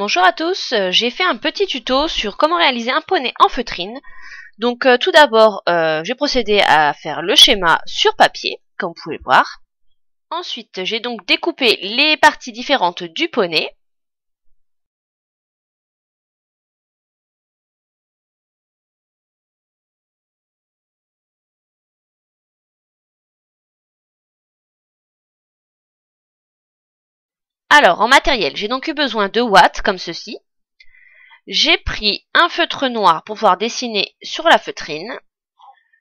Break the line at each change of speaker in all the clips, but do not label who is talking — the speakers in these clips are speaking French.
Bonjour à tous, j'ai fait un petit tuto sur comment réaliser un poney en feutrine. Donc tout d'abord, j'ai procédé à faire le schéma sur papier, comme vous pouvez voir. Ensuite, j'ai donc découpé les parties différentes du poney. Alors, en matériel, j'ai donc eu besoin de watts, comme ceci. J'ai pris un feutre noir pour pouvoir dessiner sur la feutrine,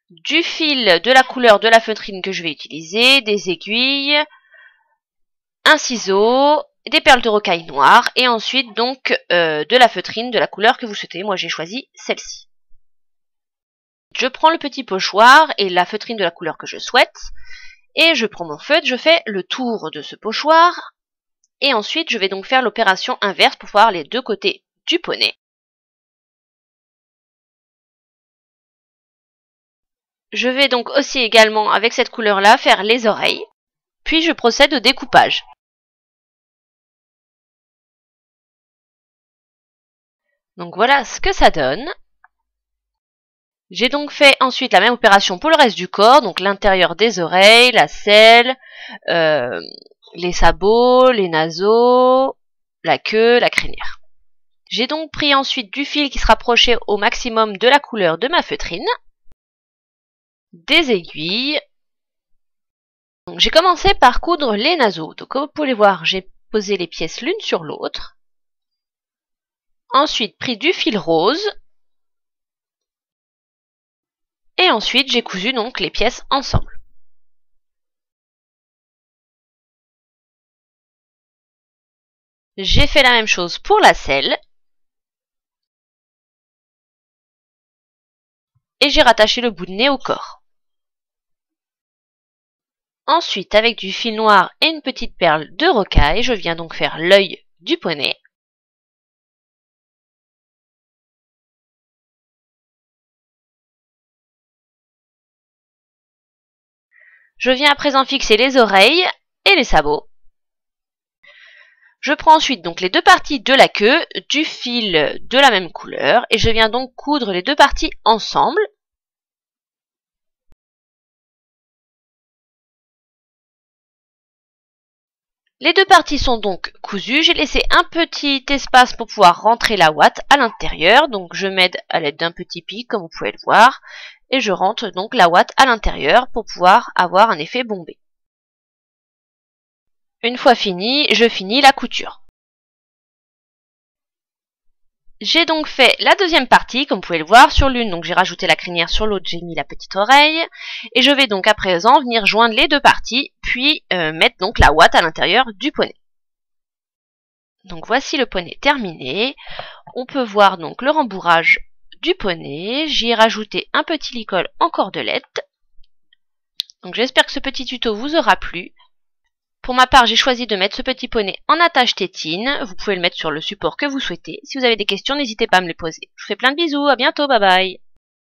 du fil de la couleur de la feutrine que je vais utiliser, des aiguilles, un ciseau, des perles de rocaille noire et ensuite donc de la feutrine de la couleur que vous souhaitez. Moi j'ai choisi celle-ci. Je prends le petit pochoir et la feutrine de la couleur que je souhaite et je prends mon feutre, je fais le tour de ce pochoir et ensuite je vais donc faire l'opération inverse pour voir les deux côtés du poney. Je vais donc aussi également avec cette couleur-là faire les oreilles, puis je procède au découpage. Donc voilà ce que ça donne. J'ai donc fait ensuite la même opération pour le reste du corps, donc l'intérieur des oreilles, la selle, les sabots, les naseaux, la queue, la crinière. J'ai donc pris ensuite du fil qui se rapprochait au maximum de la couleur de ma feutrine, des aiguilles. J'ai commencé par coudre les naseaux. Donc comme vous pouvez voir, j'ai posé les pièces l'une sur l'autre. Ensuite, pris du fil rose. Et ensuite, j'ai cousu donc les pièces ensemble. J'ai fait la même chose pour la selle. Et j'ai rattaché le bout de nez au corps. Ensuite, avec du fil noir et une petite perle de rocaille, je viens donc faire l'œil du poney. Je viens à présent fixer les oreilles et les sabots. Je prends ensuite donc les deux parties de la queue, du fil de la même couleur, et je viens donc coudre les deux parties ensemble. Les deux parties sont donc cousues. J'ai laissé un petit espace pour pouvoir rentrer la ouate à l'intérieur. Donc je m'aide à l'aide d'un petit pic, comme vous pouvez le voir. Et je rentre donc la ouate à l'intérieur pour pouvoir avoir un effet bombé. Une fois fini, je finis la couture. J'ai donc fait la deuxième partie, comme vous pouvez le voir, sur l'une, donc j'ai rajouté la crinière, sur l'autre j'ai mis la petite oreille, et je vais donc à présent venir joindre les deux parties, puis mettre donc la ouate à l'intérieur du poney. Donc voici le poney terminé. On peut voir donc le rembourrage du poney. J'y ai rajouté un petit licol en cordelette. Donc j'espère que ce petit tuto vous aura plu. Pour ma part, j'ai choisi de mettre ce petit poney en attache tétine. Vous pouvez le mettre sur le support que vous souhaitez. Si vous avez des questions, n'hésitez pas à me les poser. Je vous fais plein de bisous, à bientôt, bye bye.